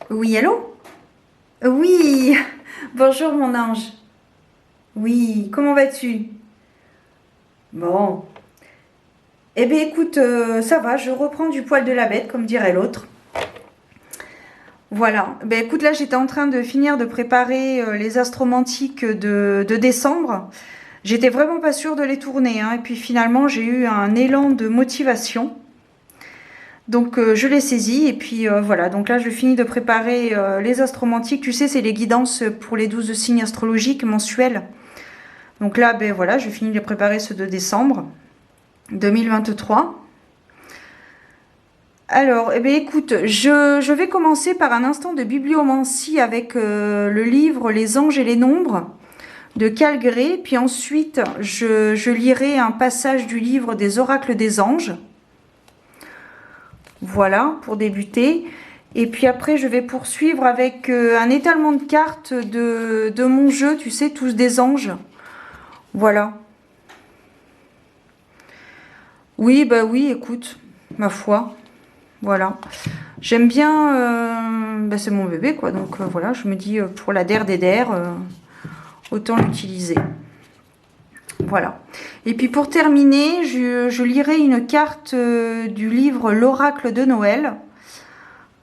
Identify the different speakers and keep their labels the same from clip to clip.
Speaker 1: Oui, allô? Oui, bonjour mon ange. Oui, comment vas-tu? Bon, eh bien écoute, ça va, je reprends du poil de la bête, comme dirait l'autre. Voilà, ben écoute, là j'étais en train de finir de préparer les astromantiques de décembre. J'étais vraiment pas sûre de les tourner, hein, et puis finalement j'ai eu un élan de motivation. Donc je les saisis, et puis voilà, donc là je finis de préparer les astromantiques. Tu sais, c'est les guidances pour les 12 signes astrologiques mensuels. Donc là, ben voilà, je finis de préparer ceux de décembre 2023. Alors, eh bien, écoute, je vais commencer par un instant de bibliomancie avec le livre Les anges et les nombres de Calgré. Puis ensuite, je lirai un passage du livre des oracles des anges. Voilà, pour débuter. Et puis après, je vais poursuivre avec un étalement de cartes de mon jeu, tu sais, tous des anges. Voilà. Oui, bah oui, écoute, ma foi. Voilà. J'aime bien, bah c'est mon bébé quoi, donc voilà, je me dis pour la der des der, autant l'utiliser. Voilà. Et puis pour terminer, je lirai une carte du livre L'Oracle de Noël.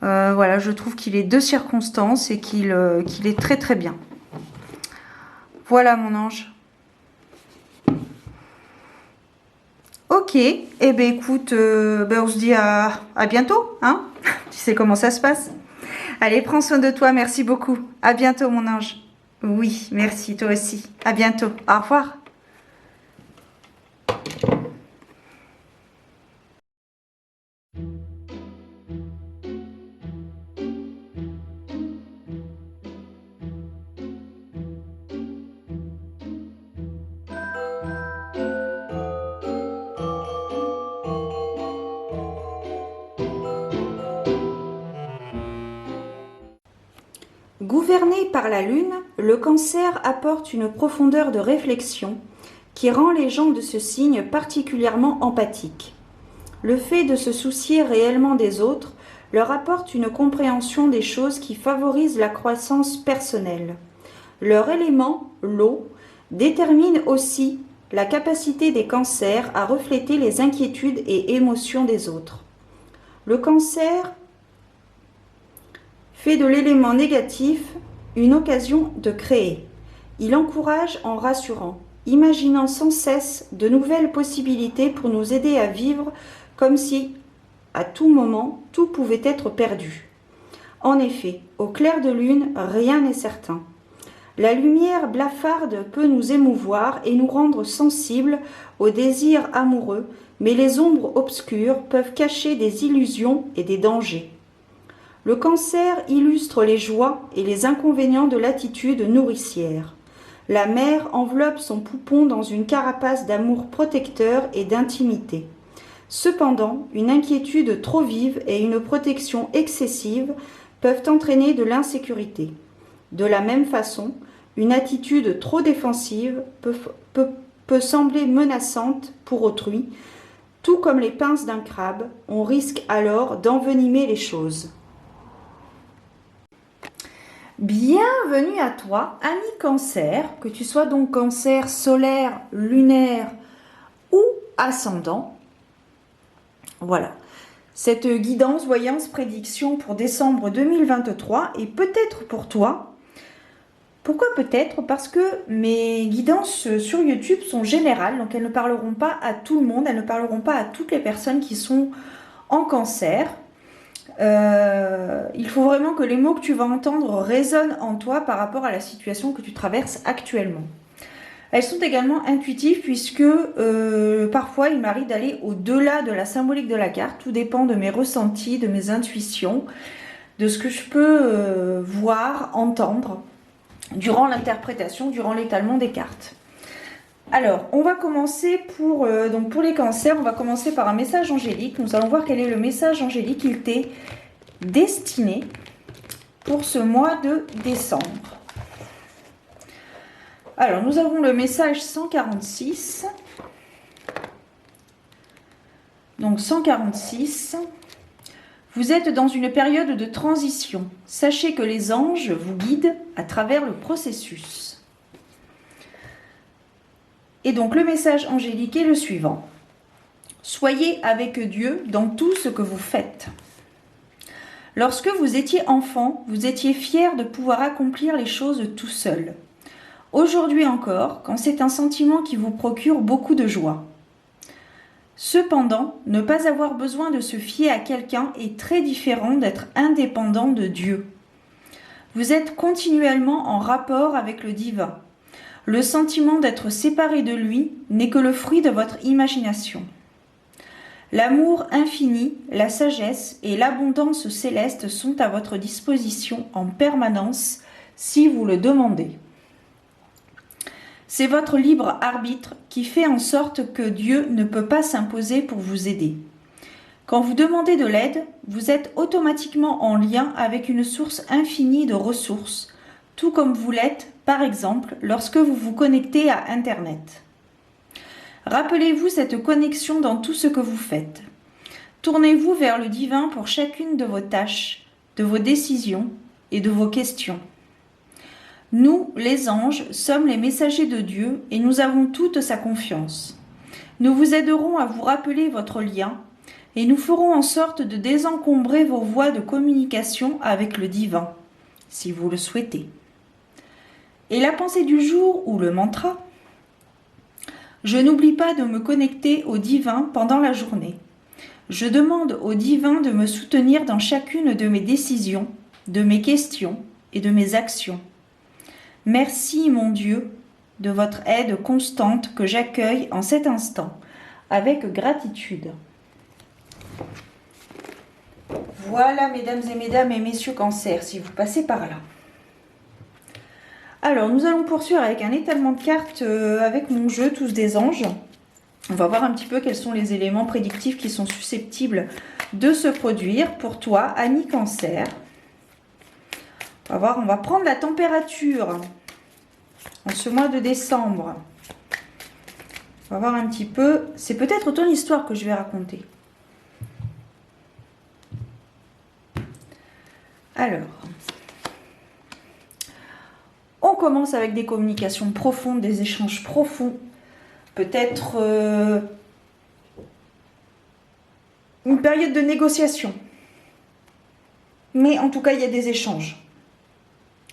Speaker 1: Voilà, je trouve qu'il est de circonstance et qu'il est très très bien. Voilà mon ange. Ok, et eh ben écoute, ben on se dit à bientôt, hein? Tu sais comment ça se passe. Allez, prends soin de toi, merci beaucoup. À bientôt, mon ange. Oui, merci, toi aussi. À bientôt. Au revoir. Gouverné par la Lune, le Cancer apporte une profondeur de réflexion qui rend les gens de ce signe particulièrement empathiques. Le fait de se soucier réellement des autres leur apporte une compréhension des choses qui favorise la croissance personnelle. Leur élément, l'eau, détermine aussi la capacité des cancers à refléter les inquiétudes et émotions des autres. Le cancer fait de l'élément négatif une occasion de créer. Il encourage en rassurant, imaginant sans cesse de nouvelles possibilités pour nous aider à vivre comme si, à tout moment, tout pouvait être perdu. En effet, au clair de lune, rien n'est certain. La lumière blafarde peut nous émouvoir et nous rendre sensibles aux désirs amoureux, mais les ombres obscures peuvent cacher des illusions et des dangers. Le cancer illustre les joies et les inconvénients de l'attitude nourricière. La mère enveloppe son poupon dans une carapace d'amour protecteur et d'intimité. Cependant, une inquiétude trop vive et une protection excessive peuvent entraîner de l'insécurité. De la même façon, une attitude trop défensive peut sembler menaçante pour autrui. Tout comme les pinces d'un crabe, on risque alors d'envenimer les choses. Bienvenue à toi, ami Cancer, que tu sois donc Cancer solaire, lunaire ou ascendant. Voilà. Cette guidance, voyance, prédiction pour décembre 2023 est peut-être pour toi. Pourquoi peut-être? Parce que mes guidances sur YouTube sont générales, donc elles ne parleront pas à tout le monde, elles ne parleront pas à toutes les personnes qui sont en cancer. Il faut vraiment que les mots que tu vas entendre résonnent en toi par rapport à la situation que tu traverses actuellement. Elles sont également intuitives puisque parfois il m'arrive d'aller au-delà de la symbolique de la carte. Tout dépend de mes ressentis, de mes intuitions, de ce que je peux voir, entendre durant l'interprétation, durant l'étalement des cartes. Alors, on va commencer pour les cancers, on va commencer par un message angélique. Nous allons voir quel est le message angélique qu'il t'est destiné pour ce mois de décembre. Alors, nous avons le message 146. Donc, 146. Vous êtes dans une période de transition. Sachez que les anges vous guident à travers le processus. Et donc le message angélique est le suivant. Soyez avec Dieu dans tout ce que vous faites. Lorsque vous étiez enfant, vous étiez fier de pouvoir accomplir les choses tout seul. Aujourd'hui encore, quand c'est un sentiment qui vous procure beaucoup de joie. Cependant, ne pas avoir besoin de se fier à quelqu'un est très différent d'être indépendant de Dieu. Vous êtes continuellement en rapport avec le divin. Le sentiment d'être séparé de lui n'est que le fruit de votre imagination. L'amour infini, la sagesse et l'abondance céleste sont à votre disposition en permanence si vous le demandez. C'est votre libre arbitre qui fait en sorte que Dieu ne peut pas s'imposer pour vous aider. Quand vous demandez de l'aide, vous êtes automatiquement en lien avec une source infinie de ressources, tout comme vous l'êtes, par exemple, lorsque vous vous connectez à Internet. Rappelez-vous cette connexion dans tout ce que vous faites. Tournez-vous vers le divin pour chacune de vos tâches, de vos décisions et de vos questions. Nous, les anges, sommes les messagers de Dieu et nous avons toute sa confiance. Nous vous aiderons à vous rappeler votre lien et nous ferons en sorte de désencombrer vos voies de communication avec le divin, si vous le souhaitez. Et la pensée du jour ou le mantra ? Je n'oublie pas de me connecter au divin pendant la journée. Je demande au divin de me soutenir dans chacune de mes décisions, de mes questions et de mes actions. Merci, mon Dieu, de votre aide constante que j'accueille en cet instant, avec gratitude. Voilà, mesdames et messieurs Cancer, si vous passez par là. Alors, nous allons poursuivre avec un étalement de cartes avec mon jeu, tous des anges. On va voir un petit peu quels sont les éléments prédictifs qui sont susceptibles de se produire pour toi, Annie Cancer. On va prendre la température en ce mois de décembre. On va voir un petit peu. C'est peut-être ton histoire que je vais raconter. Alors, on commence avec des communications profondes, des échanges profonds. Peut-être une période de négociation. Mais en tout cas, il y a des échanges.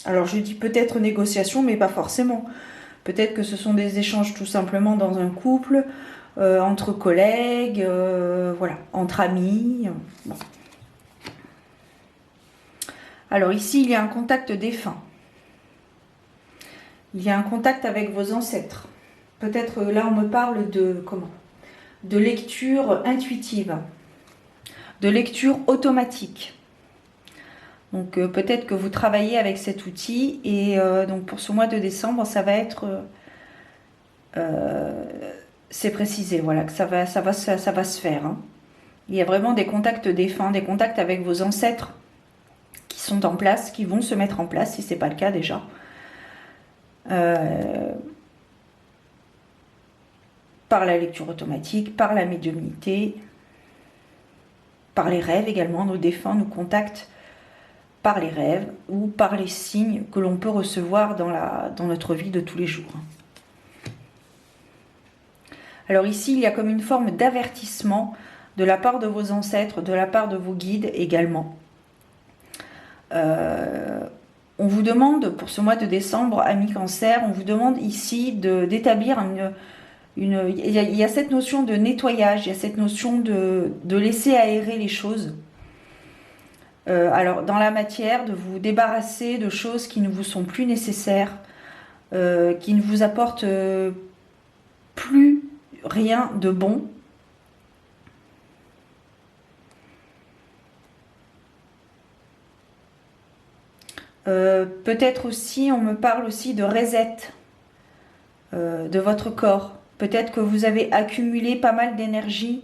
Speaker 1: Alors, je dis peut-être négociation, mais pas forcément. Peut-être que ce sont des échanges tout simplement dans un couple, entre collègues, voilà, entre amis. Bon. Alors ici, il y a un contact défunt. Il y a un contact avec vos ancêtres. Peut-être là, on me parle de comment ? De lecture intuitive, de lecture automatique. Donc peut-être que vous travaillez avec cet outil et donc pour ce mois de décembre, ça va être, c'est précisé, voilà, que ça va se faire. Hein. Il y a vraiment des contacts défunts, des contacts avec vos ancêtres qui sont en place, qui vont se mettre en place si ce n'est pas le cas déjà. Par la lecture automatique, par la médiumnité, par les rêves également, nos défunts nous contactent par les rêves ou par les signes que l'on peut recevoir dans notre vie de tous les jours. Alors ici, il y a comme une forme d'avertissement de la part de vos ancêtres, de la part de vos guides également. On vous demande, pour ce mois de décembre, amis Cancer, on vous demande ici d'établir il y a cette notion de nettoyage, il y a cette notion de laisser aérer les choses. Alors, dans la matière, de vous débarrasser de choses qui ne vous sont plus nécessaires, qui ne vous apportent plus rien de bon. Peut-être aussi, on me parle aussi de reset de votre corps. Peut-être que vous avez accumulé pas mal d'énergie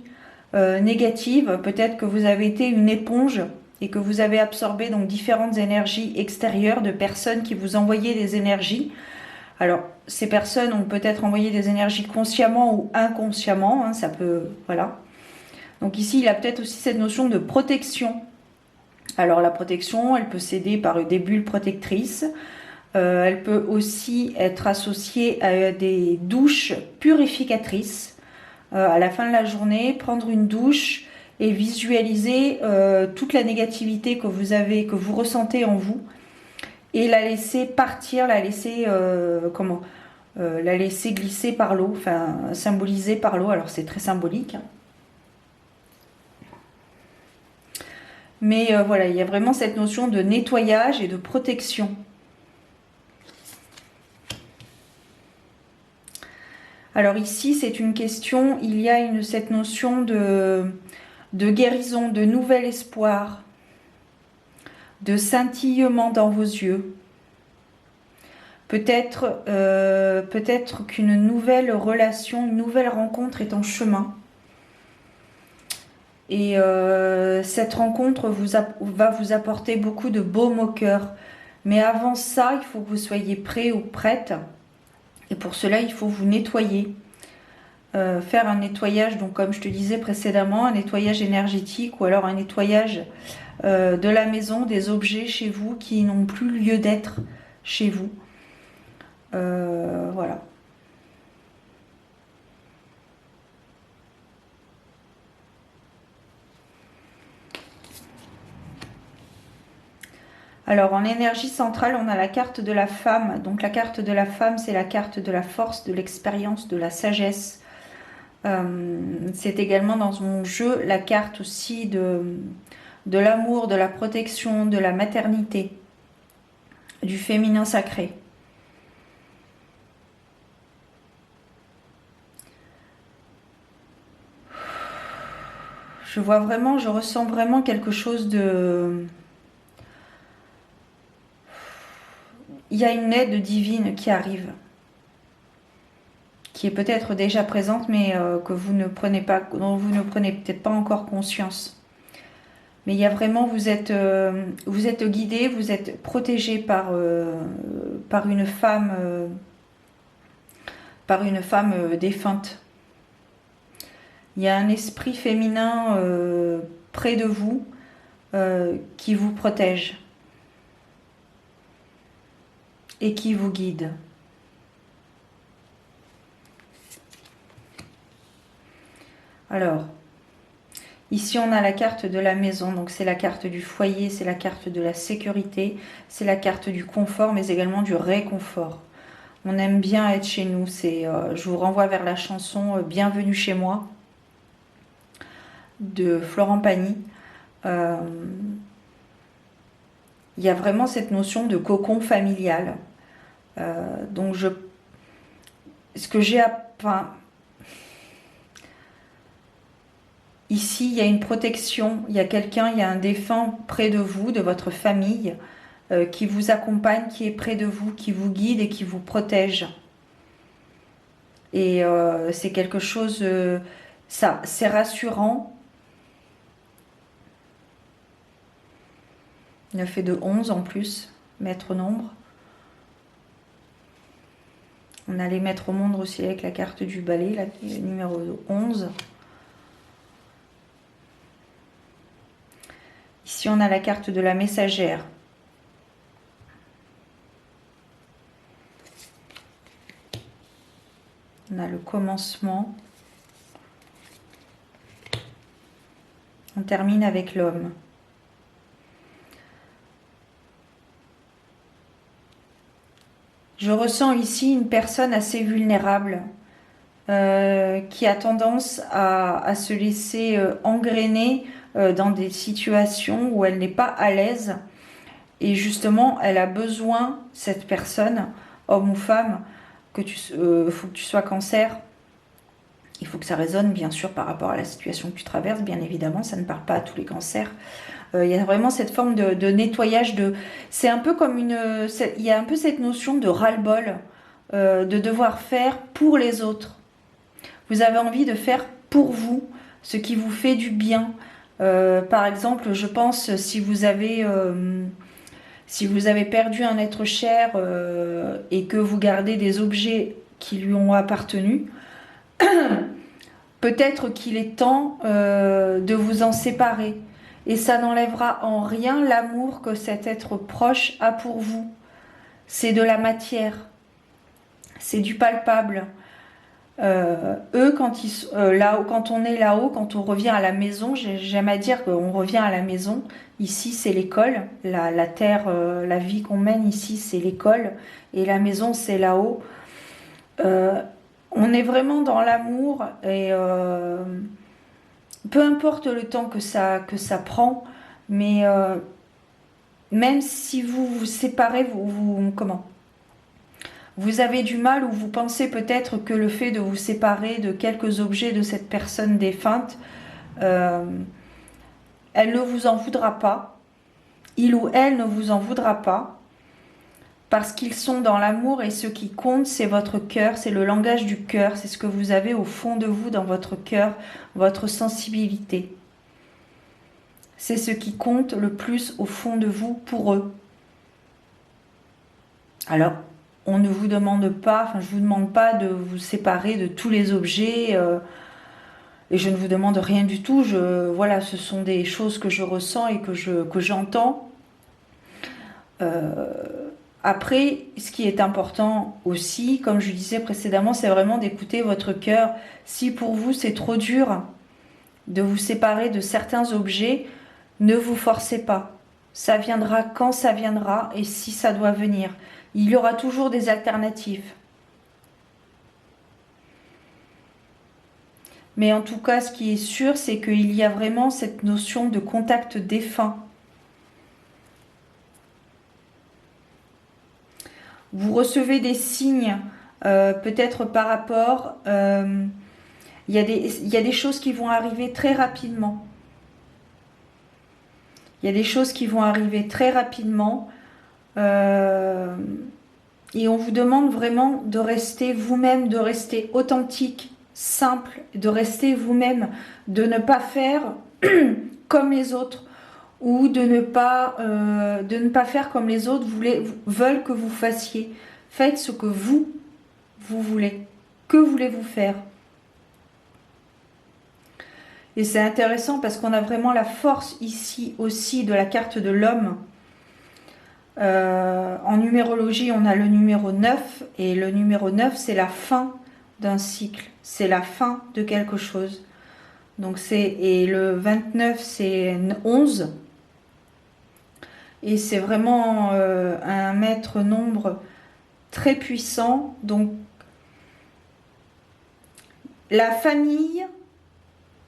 Speaker 1: négative. Peut-être que vous avez été une éponge et que vous avez absorbé donc différentes énergies extérieures de personnes qui vous envoyaient des énergies. Alors, ces personnes ont peut-être envoyé des énergies consciemment ou inconsciemment, hein, ça peut, voilà. Donc ici, il y a peut-être aussi cette notion de protection Alors la protection, elle peut s'aider par des bulles protectrices. Elle peut aussi être associée à des douches purificatrices. À la fin de la journée, prendre une douche et visualiser toute la négativité que vous avez, que vous ressentez en vous, et la laisser partir, la laisser la laisser glisser par l'eau, enfin symbolisée par l'eau. Alors c'est très symbolique, hein. Mais voilà, il y a vraiment cette notion de nettoyage et de protection. Alors ici, c'est une question, il y a cette notion de guérison, de nouvel espoir, de scintillement dans vos yeux. Peut-être qu'une nouvelle relation, une nouvelle rencontre est en chemin. Et cette rencontre va vous apporter beaucoup de baume au cœur. Mais avant ça, il faut que vous soyez prêt ou prête. Et pour cela, il faut vous nettoyer. Faire un nettoyage, donc comme je te disais précédemment, un nettoyage énergétique ou alors un nettoyage de la maison, des objets chez vous qui n'ont plus lieu d'être chez vous. Voilà. Alors en énergie centrale, on a la carte de la femme. Donc la carte de la femme, c'est la carte de la force, de l'expérience, de la sagesse. C'est également dans mon jeu la carte aussi de l'amour, de la protection, de la maternité, du féminin sacré. Je vois vraiment, je ressens vraiment quelque chose de... Il y a une aide divine qui arrive, qui est peut-être déjà présente, mais que vous ne prenez pas, dont vous ne prenez peut-être pas encore conscience. Mais il y a vraiment, vous êtes guidé, vous êtes protégé par une femme défunte. Il y a un esprit féminin près de vous qui vous protège et qui vous guide. Alors, ici on a la carte de la maison, donc c'est la carte du foyer, c'est la carte de la sécurité, c'est la carte du confort, mais également du réconfort. On aime bien être chez nous, je vous renvoie vers la chanson « Bienvenue chez moi » de Florent Pagny. Il y a vraiment cette notion de cocon familial. Donc ce que j'ai ici, il y a une protection, il y a quelqu'un, il y a un défunt près de vous, de votre famille, qui vous accompagne, qui est près de vous, qui vous guide et qui vous protège. Et c'est quelque chose, c'est rassurant. Il a fait de 11 en plus, maître nombre. On a les maîtres au monde aussi avec la carte du balai, là, numéro 11. Ici, on a la carte de la messagère. On a le commencement. On termine avec l'homme. Je ressens ici une personne assez vulnérable qui a tendance à se laisser engrainer dans des situations où elle n'est pas à l'aise. Et justement, elle a besoin, cette personne, homme ou femme, faut que tu sois cancer. Il faut que ça résonne, bien sûr, par rapport à la situation que tu traverses. Bien évidemment, ça ne parle pas à tous les cancers. Il y a vraiment cette forme de nettoyage. C'est un peu comme il y a un peu cette notion de ras-le-bol, de devoir faire pour les autres. Vous avez envie de faire pour vous ce qui vous fait du bien. Par exemple, je pense si vous avez perdu un être cher et que vous gardez des objets qui lui ont appartenu, peut-être qu'il est temps de vous en séparer Et ça n'enlèvera en rien l'amour que cet être proche a pour vous. C'est de la matière. C'est du palpable. Eux, quand on est là-haut, quand on revient à la maison, j'aime à dire qu'on revient à la maison. Ici, c'est l'école. La terre, la vie qu'on mène ici, c'est l'école. Et la maison, c'est là-haut. On est vraiment dans l'amour et peu importe le temps que ça prend, mais même si vous vous séparez, comment? Vous avez du mal ou vous pensez peut-être que le fait de vous séparer de quelques objets de cette personne défunte, euh, elle ne vous en voudra pas. Il ou elle ne vous en voudra pas. Parce qu'ils sont dans l'amour et ce qui compte, c'est votre cœur, c'est le langage du cœur, c'est ce que vous avez au fond de vous, dans votre cœur, votre sensibilité. C'est ce qui compte le plus au fond de vous pour eux. Alors, on ne vous demande pas, je vous demande pas de vous séparer de tous les objets, et je ne vous demande rien du tout. Voilà, ce sont des choses que je ressens et que j'entends. Après, ce qui est important aussi, comme je disais précédemment, c'est vraiment d'écouter votre cœur. Si pour vous c'est trop dur de vous séparer de certains objets, ne vous forcez pas. Ça viendra quand ça viendra et si ça doit venir. Il y aura toujours des alternatives. Mais en tout cas, ce qui est sûr, c'est qu'il y a vraiment cette notion de contact défunt. Vous recevez des signes, peut-être par rapport... il y a des choses qui vont arriver très rapidement. Il y a des choses qui vont arriver très rapidement. Et on vous demande vraiment de rester vous-même, de rester authentique, simple, de rester vous-même, de ne pas faire comme les autres ou de ne pas faire comme les autres veulent que vous fassiez. Faites ce que vous voulez. Que voulez-vous faire? Et c'est intéressant parce qu'on a vraiment la force ici aussi de la carte de l'homme. En numérologie, on a le numéro 9 et le numéro 9, c'est la fin d'un cycle. C'est la fin de quelque chose. Donc et le 29, c'est 11. Et c'est vraiment un maître nombre très puissant. Donc, la famille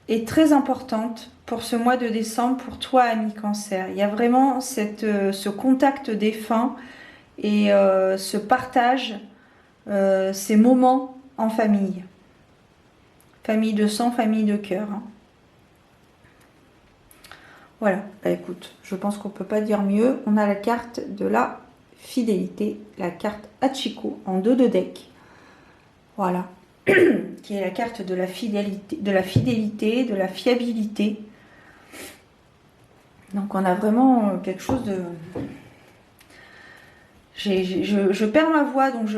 Speaker 1: est très importante pour ce mois de décembre, pour toi, ami Cancer. Il y a vraiment ce contact défunt et ce partage, ces moments en famille. Famille de sang, famille de cœur. Hein. Voilà, bah, écoute, je pense qu'on ne peut pas dire mieux. On a la carte de la fidélité, la carte Hachiko en 2 de deck. Voilà. Qui est la carte de la fidélité, de la fiabilité. Donc on a vraiment quelque chose de... Je perds ma voix, donc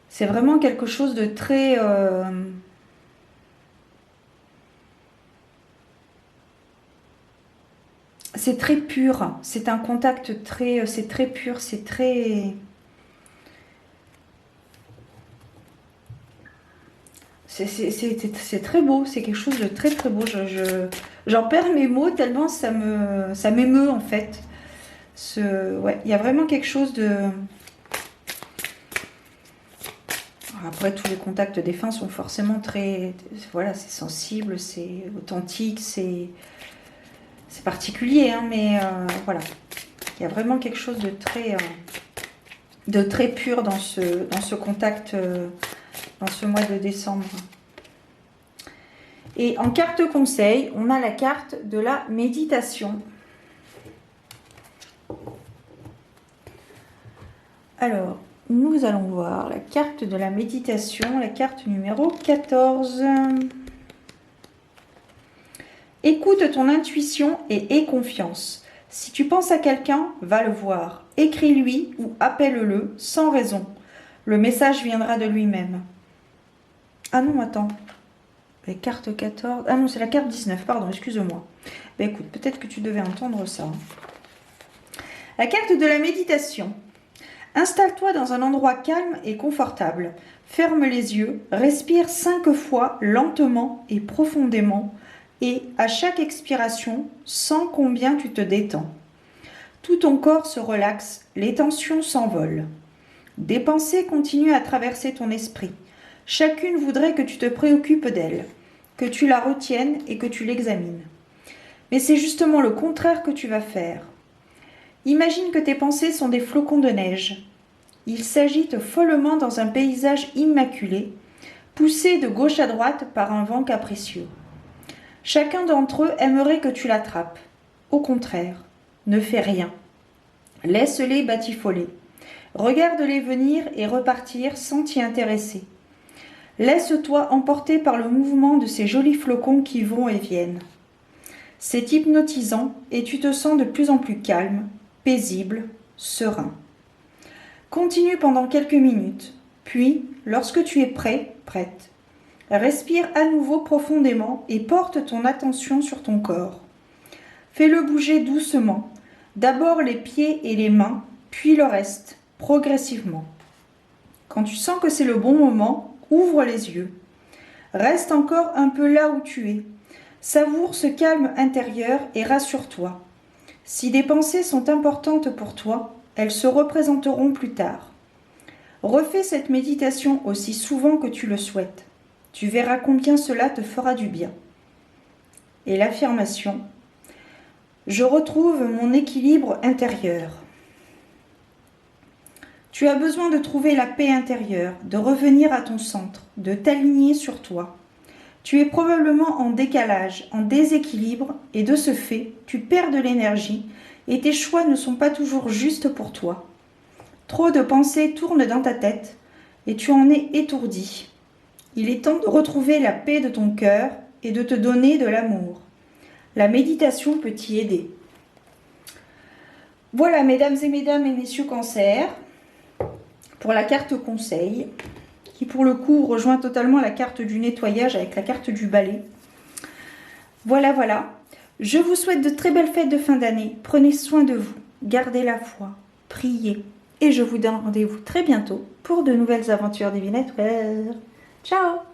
Speaker 1: c'est vraiment quelque chose de très... C'est très pur. C'est un contact très... C'est très pur, c'est très... C'est très beau, c'est quelque chose de très très beau. J'en perds mes mots tellement ça m'émeut en fait. Ouais, il y a vraiment quelque chose de... Après, tous les contacts défunts sont forcément très... Voilà, c'est sensible, c'est authentique, c'est particulier, hein, mais voilà. Il y a vraiment quelque chose de très pur dans ce contact... dans ce mois de décembre. Et en carte conseil, on a la carte de la méditation. Alors, nous allons voir la carte de la méditation, la carte numéro 14. Écoute ton intuition et aie confiance. Si tu penses à quelqu'un, va le voir. Écris-lui ou appelle-le sans raison. Le message viendra de lui-même. Ah non, attends. Les cartes 14. Ah non, c'est la carte 19, pardon, excuse-moi. Ben écoute, peut-être que tu devais entendre ça. La carte de la méditation. Installe-toi dans un endroit calme et confortable. Ferme les yeux, respire 5 fois lentement et profondément et à chaque expiration, sens combien tu te détends. Tout ton corps se relaxe, les tensions s'envolent. Des pensées continuent à traverser ton esprit. Chacune voudrait que tu te préoccupes d'elle, que tu la retiennes et que tu l'examines. Mais c'est justement le contraire que tu vas faire. Imagine que tes pensées sont des flocons de neige. Ils s'agitent follement dans un paysage immaculé, poussés de gauche à droite par un vent capricieux. Chacun d'entre eux aimerait que tu l'attrapes. Au contraire, ne fais rien. Laisse-les batifoler. Regarde-les venir et repartir sans t'y intéresser. Laisse-toi emporter par le mouvement de ces jolis flocons qui vont et viennent. C'est hypnotisant et tu te sens de plus en plus calme, paisible, serein. Continue pendant quelques minutes, puis, lorsque tu es prêt, prête, respire à nouveau profondément et porte ton attention sur ton corps. Fais-le bouger doucement, d'abord les pieds et les mains, puis le reste, progressivement. Quand tu sens que c'est le bon moment, ouvre les yeux. Reste encore un peu là où tu es. Savoure ce calme intérieur et rassure-toi. Si des pensées sont importantes pour toi, elles se représenteront plus tard. Refais cette méditation aussi souvent que tu le souhaites. Tu verras combien cela te fera du bien. Et l'affirmation, je retrouve mon équilibre intérieur. Tu as besoin de trouver la paix intérieure, de revenir à ton centre, de t'aligner sur toi. Tu es probablement en décalage, en déséquilibre, et de ce fait, tu perds de l'énergie et tes choix ne sont pas toujours justes pour toi. Trop de pensées tournent dans ta tête et tu en es étourdi. Il est temps de retrouver la paix de ton cœur et de te donner de l'amour. La méditation peut t'y aider. Voilà, mesdames et messieurs Cancer, pour la carte conseil, qui pour le coup rejoint totalement la carte du nettoyage avec la carte du balai. Voilà, voilà. Je vous souhaite de très belles fêtes de fin d'année. Prenez soin de vous, gardez la foi, priez. Et je vous donne rendez-vous très bientôt pour de nouvelles aventures divinettes. Ciao!